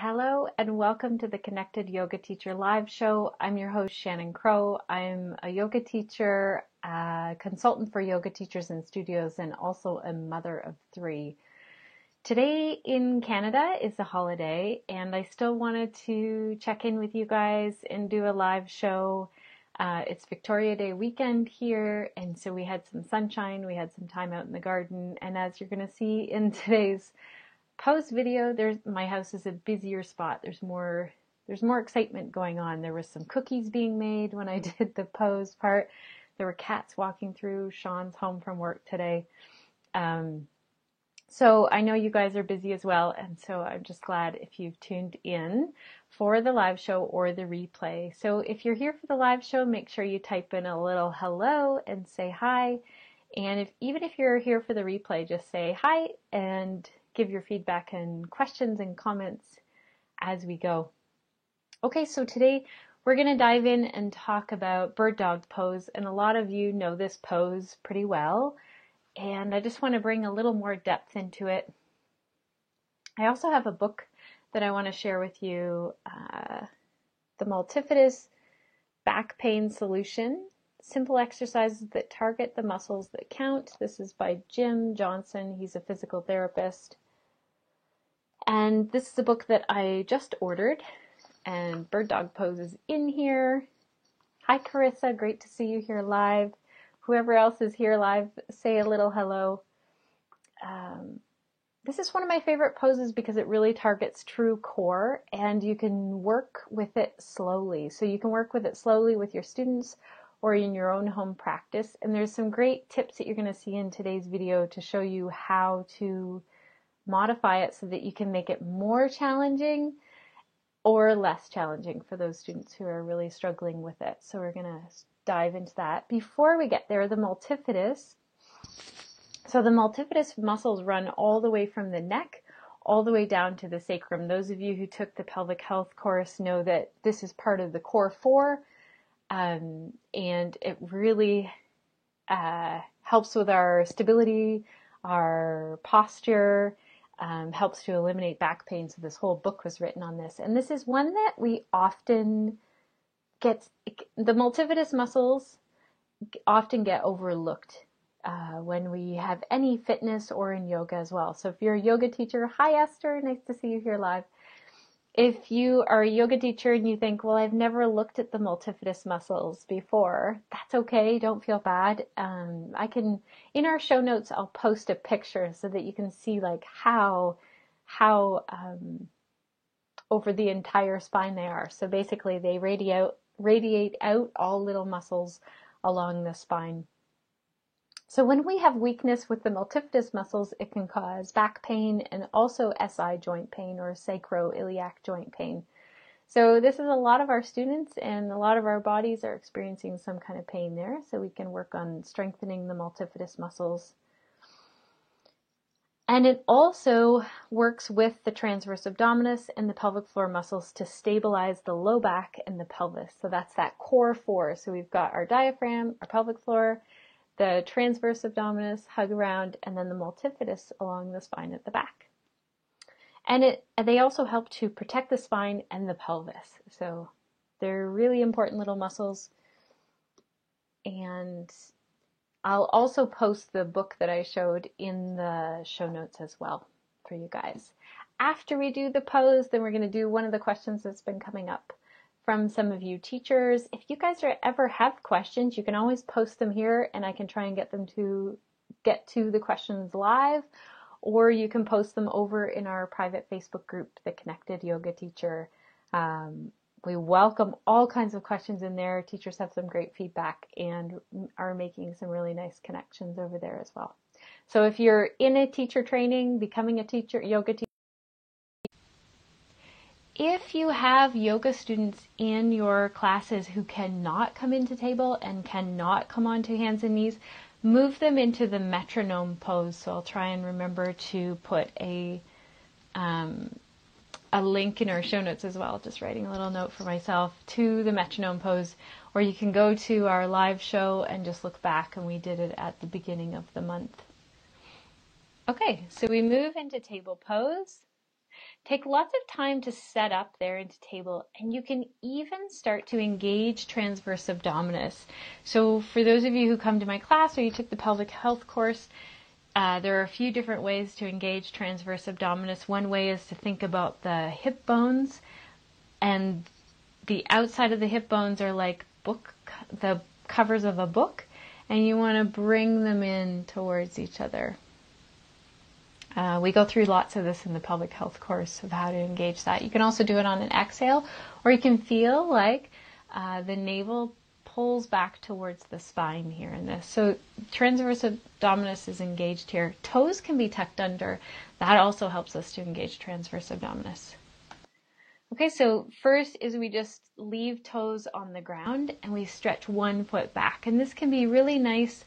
Hello and welcome to the Connected Yoga Teacher Live Show. I'm your host, Shannon Crow. I'm a yoga teacher, a consultant for yoga teachers and studios, and also a mother of three. Today in Canada is a holiday, and I still wanted to check in with you guys and do a live show. It's Victoria Day weekend here, and so we had some sunshine, we had some time out in the garden, and as you're going to see in today's pose video, my house is a busier spot. There's more excitement going on. There was some cookies being made when I did the pose part. There were cats walking through. Sean's home from work today. So I know you guys are busy as well, and so I'm just glad if you've tuned in for the live show or the replay. So if you're here for the live show, make sure you type in a little hello and say hi. And even if you're here for the replay, just say hi and give your feedback and questions and comments as we go. Okay, so today we're going to dive in and talk about bird dog pose, and a lot of you know this pose pretty well, and I just want to bring a little more depth into it. I also have a book that I want to share with you, The Multifidus Back Pain Solution, Simple Exercises that Target the Muscles That Count. This is by Jim Johnson. He's a physical therapist. And this is a book that I just ordered, and Bird Dog Pose is in here. Hi Carissa, great to see you here live. Whoever else is here live, say a little hello. This is one of my favorite poses because it really targets true core, and you can work with it slowly. So you can work with it slowly with your students or in your own home practice. And there's some great tips that you're going to see in today's video to show you how to modify it so that you can make it more challenging or less challenging for those students who are really struggling with it. So we're going to dive into that. Before we get there, the multifidus. So the multifidus muscles run all the way from the neck all the way down to the sacrum. Those of you who took the pelvic health course know that this is part of the core four, and it really helps with our stability, our posture, helps to eliminate back pain. So this whole book was written on this. And this is one that we often the multifidus muscles often get overlooked when we have any fitness or in yoga as well. So if you're a yoga teacher, hi Esther, nice to see you here live. If you are a yoga teacher and you think, well, I've never looked at the multifidus muscles before, that's okay. Don't feel bad. In our show notes, I'll post a picture so that you can see like how over the entire spine they are. So basically they radiate out all little muscles along the spine. So when we have weakness with the multifidus muscles, it can cause back pain and also SI joint pain or sacroiliac joint pain. So this is a lot of our students and a lot of our bodies are experiencing some kind of pain there. So we can work on strengthening the multifidus muscles. And it also works with the transverse abdominis and the pelvic floor muscles to stabilize the low back and the pelvis. So that's that core four. So we've got our diaphragm, our pelvic floor, the transverse abdominis, hug around, and then the multifidus along the spine at the back. And they also help to protect the spine and the pelvis. So they're really important little muscles. And I'll also post the book that I showed in the show notes as well for you guys. After we do the pose, then we're going to do one of the questions that's been coming up from some of you teachers. If you guys ever have questions, you can always post them here and I can try and get to the questions live, or you can post them over in our private Facebook group, The Connected Yoga Teacher. We welcome all kinds of questions in there. Teachers have some great feedback and are making some really nice connections over there as well. So if you're in a teacher training, becoming a teacher, yoga teacher, if you have yoga students in your classes who cannot come into table and cannot come onto hands and knees, move them into the metronome pose. So I'll try and remember to put a link in our show notes as well, just writing a little note for myself to the metronome pose, or you can go to our live show and just look back, and we did it at the beginning of the month. Okay, so we move into table pose. Take lots of time to set up there into table, and you can even start to engage transverse abdominis. So for those of you who come to my class or you took the pelvic health course, there are a few different ways to engage transverse abdominis. One way is to think about the hip bones, and the outside of the hip bones are like the covers of a book, and you want to bring them in towards each other. We go through lots of this in the pelvic health course of how to engage that. You can also do it on an exhale, or you can feel like the navel pulls back towards the spine here in this. So transverse abdominis is engaged here. Toes can be tucked under. That also helps us to engage transverse abdominis. Okay, so first is we just leave toes on the ground and we stretch one foot back. And this can be really nice.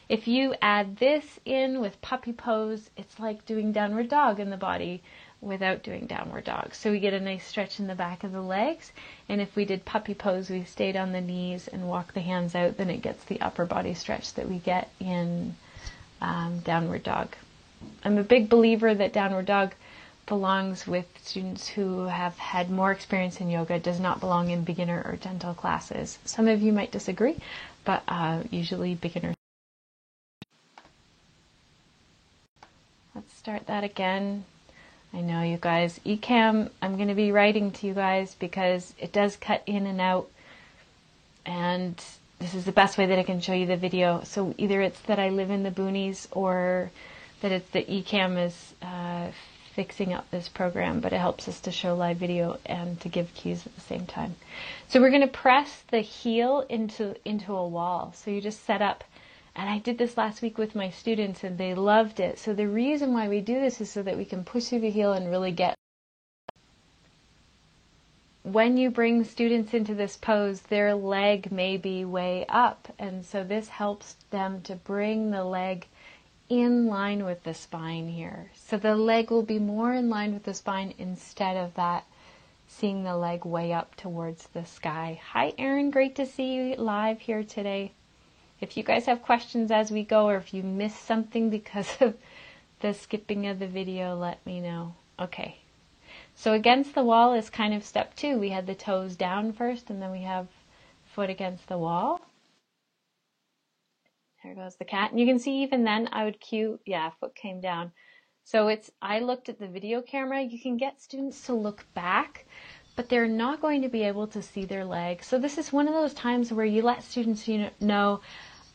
If you add this in with puppy pose, it's like doing downward dog in the body without doing downward dog. So we get a nice stretch in the back of the legs. And if we did puppy pose, we stayed on the knees and walk the hands out, then it gets the upper body stretch that we get in downward dog. I'm a big believer that downward dog belongs with students who have had more experience in yoga. It does not belong in beginner or gentle classes. Some of you might disagree, but usually beginner. Let's start that again. I know you guys, ECAM, I'm going to be writing to you guys because it does cut in and out, and this is the best way that I can show you the video. So either it's that I live in the boonies or that it's that ECAM is fixing up this program, but it helps us to show live video and to give cues at the same time. So we're going to press the heel into a wall. So you just set up, and I did this last week with my students and they loved it. So the reason why we do this is so that we can push through the heel and really get. When you bring students into this pose, their leg may be way up, and so this helps them to bring the leg in line with the spine here. So the leg will be more in line with the spine instead of that seeing the leg way up towards the sky. Hi Erin, great to see you live here today. If you guys have questions as we go, or if you missed something because of the skipping of the video, let me know. Okay. So against the wall is kind of step 2. We had the toes down first, and then we have foot against the wall. There goes the cat. And you can see even then I would cue, yeah, foot came down. So I looked at the video camera. You can get students to look back, but they're not going to be able to see their leg. So this is one of those times where you let students know,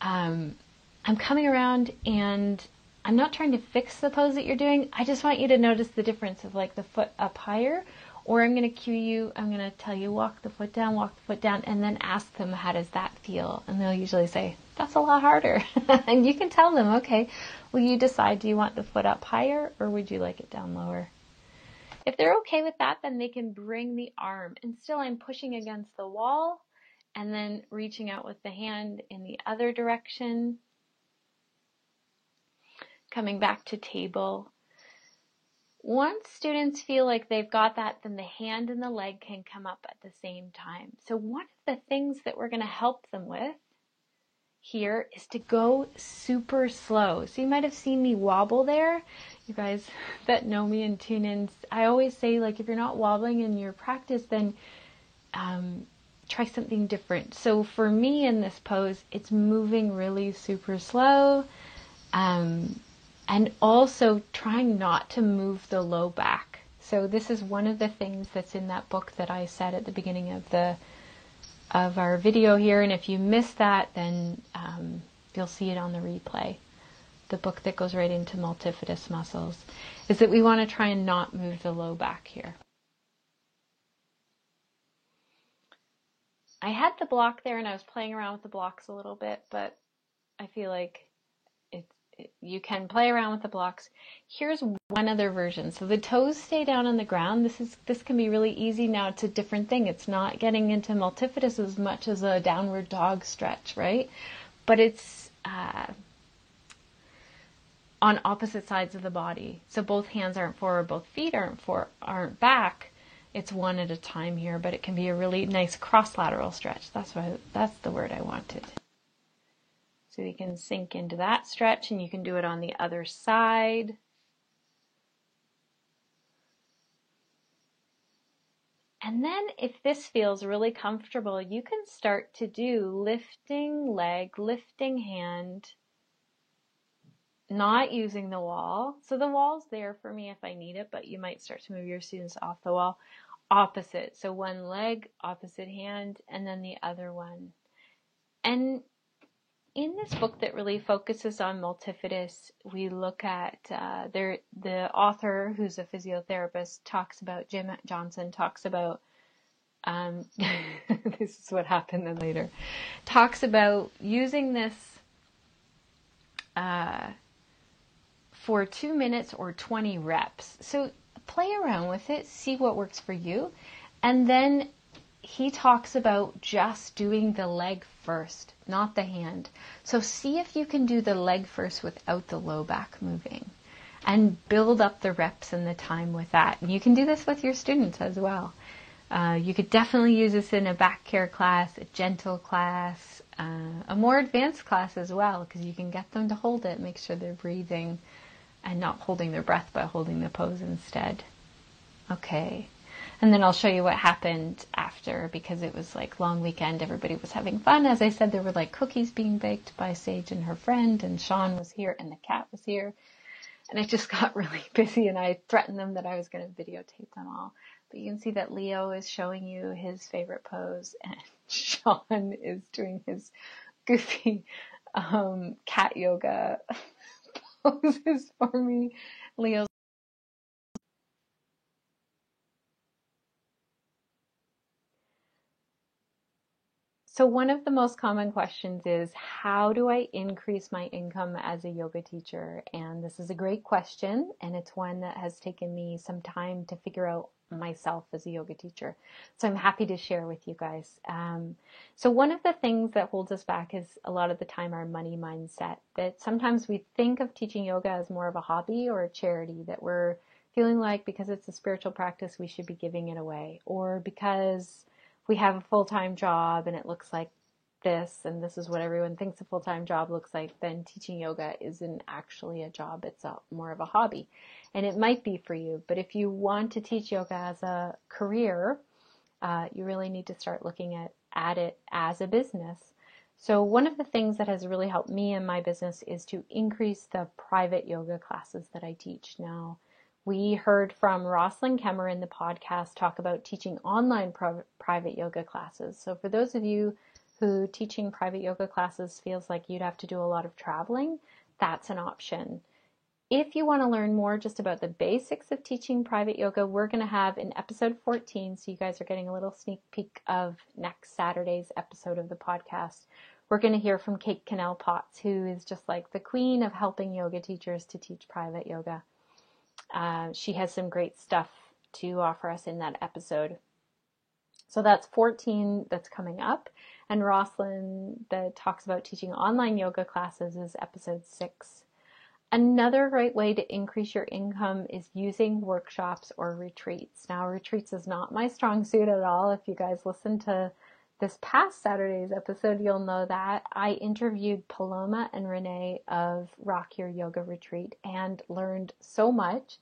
I'm coming around and I'm not trying to fix the pose that you're doing. I just want you to notice the difference of like the foot up higher, or I'm going to cue you, I'm going to tell you walk the foot down, and then ask them how does that feel? And they'll usually say, that's a lot harder. And you can tell them, okay, will you decide, do you want the foot up higher or would you like it down lower? If they're okay with that, then they can bring the arm, and still I'm pushing against the wall and then reaching out with the hand in the other direction. Coming back to table. Once students feel like they've got that, then the hand and the leg can come up at the same time. So one of the things that we're going to help them with here is to go super slow. So you might have seen me wobble there. You guys that know me and tune in, I always say, like, if you're not wobbling in your practice, then try something different. So for me in this pose, it's moving really super slow. And also trying not to move the low back. So this is one of the things that's in that book that I said at the beginning of our video here. And if you missed that, then you'll see it on the replay. The book that goes right into multifidus muscles is that we want to try and not move the low back here. I had the block there and I was playing around with the blocks a little bit, but I feel like you can play around with the blocks. Here's one other version. So the toes stay down on the ground. This can be really easy. Now it's a different thing. It's not getting into multifidus as much as a downward dog stretch, right? But it's on opposite sides of the body. So both hands aren't forward, both feet aren't back. It's one at a time here, but it can be a really nice cross-lateral stretch. That's the word I wanted. So you can sink into that stretch, and you can do it on the other side. And then if this feels really comfortable, you can start to do lifting leg, lifting hand, not using the wall. So the wall's there for me if I need it, but you might start to move your students off the wall. Opposite. So one leg, opposite hand, and then the other one. And in this book that really focuses on multifidus, we look at the author, who's a physiotherapist, talks about, Jim Johnson talks about, this is what happened then later, talks about using this for 2 minutes or 20 reps. So play around with it, see what works for you. And then he talks about just doing the leg first, not the hand. So see if you can do the leg first without the low back moving, and build up the reps and the time with that. And you can do this with your students as well. You could definitely use this in a back care class, a gentle class, a more advanced class as well, because you can get them to hold it, make sure they're breathing and not holding their breath, but holding the pose instead. Okay. And then I'll show you what happened after, because it was like long weekend. Everybody was having fun. As I said, there were like cookies being baked by Sage and her friend, and Sean was here and the cat was here. And it just got really busy, and I threatened them that I was going to videotape them all. But you can see that Leo is showing you his favorite pose, and Sean is doing his goofy cat yoga poses for me. Leo's So one of the most common questions is, how do I increase my income as a yoga teacher? And this is a great question, and it's one that has taken me some time to figure out myself as a yoga teacher. So I'm happy to share with you guys. So one of the things that holds us back is a lot of the time our money mindset, that sometimes we think of teaching yoga as more of a hobby or a charity, that we're feeling like because it's a spiritual practice, we should be giving it away, or because we have a full-time job and it looks like this, and this is what everyone thinks a full-time job looks like, then teaching yoga isn't actually a job, it's more of a hobby. And it might be for you, but if you want to teach yoga as a career, you really need to start looking at it as a business. So one of the things that has really helped me in my business is to increase the private yoga classes that I teach now. We heard from Rosalind Kemmer in the podcast talk about teaching online private yoga classes. So for those of you who teaching private yoga classes feels like you'd have to do a lot of traveling, that's an option. If you want to learn more just about the basics of teaching private yoga, we're going to have in episode 14, so you guys are getting a little sneak peek of next Saturday's episode of the podcast. We're going to hear from Kate Cannell-Potts, who is just like the queen of helping yoga teachers to teach private yoga. She has some great stuff to offer us in that episode. So that's 14 that's coming up. And Rosalind, that talks about teaching online yoga classes, is episode 6. Another great way to increase your income is using workshops or retreats. Now, retreats is not my strong suit at all. If you guys listen to this past Saturday's episode, you'll know that. I interviewed Paloma and Renee of Rock Your Yoga Retreat and learned so much.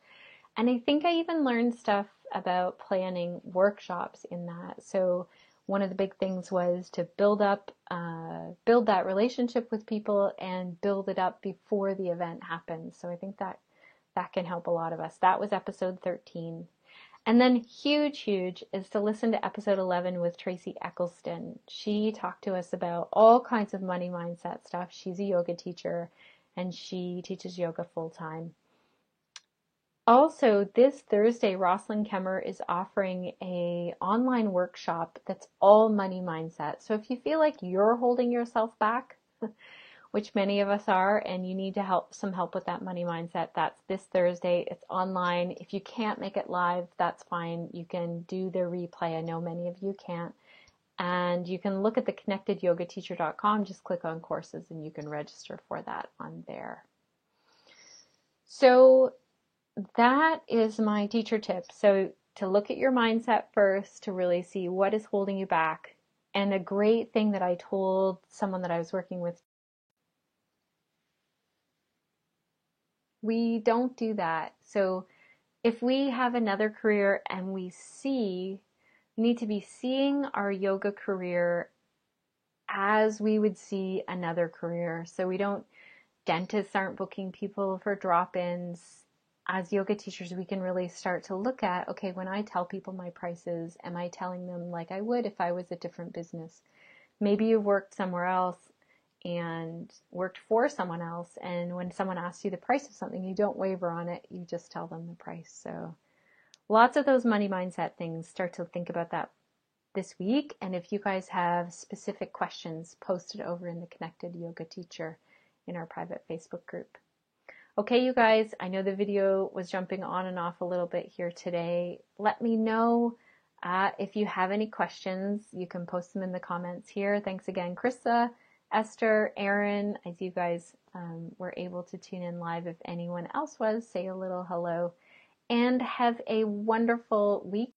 And I think I even learned stuff about planning workshops in that. So one of the big things was to build that relationship with people and build it up before the event happens. So I think that can help a lot of us. That was episode 13. And then huge is to listen to episode 11 with Tracy Eccleston. She talked to us about all kinds of money mindset stuff. She's a yoga teacher and she teaches yoga full time. Also, this Thursday, Rosalind Kemmer is offering a online workshop that's all money mindset. So if you feel like you're holding yourself back, which many of us are, and you need some help with that money mindset, that's this Thursday. It's online. If you can't make it live, that's fine. You can do the replay. I know many of you can't. And you can look at the connectedyogateacher.com, just click on courses, and you can register for that on there. So that is my teacher tip. So to look at your mindset first, to really see what is holding you back. And a great thing that I told someone that I was working with, we don't do that. So if we have another career and we see We need to be seeing our yoga career as we would see another career. So we don't, dentists aren't booking people for drop-ins. As yoga teachers, we can really start to look at, okay, when I tell people my prices, am I telling them like I would if I was a different business? Maybe you've worked somewhere else and worked for someone else, and when someone asks you the price of something, you don't waver on it, you just tell them the price. So lots of those money mindset things, start to think about that this week. And if you guys have specific questions, post it over in the Connected Yoga Teacher in our private Facebook group. Okay, you guys, I know the video was jumping on and off a little bit here today. Let me know if you have any questions. You can post them in the comments here. Thanks again, Krista, Esther, Aaron, as you guys were able to tune in live. If anyone else was, say a little hello, and have a wonderful week.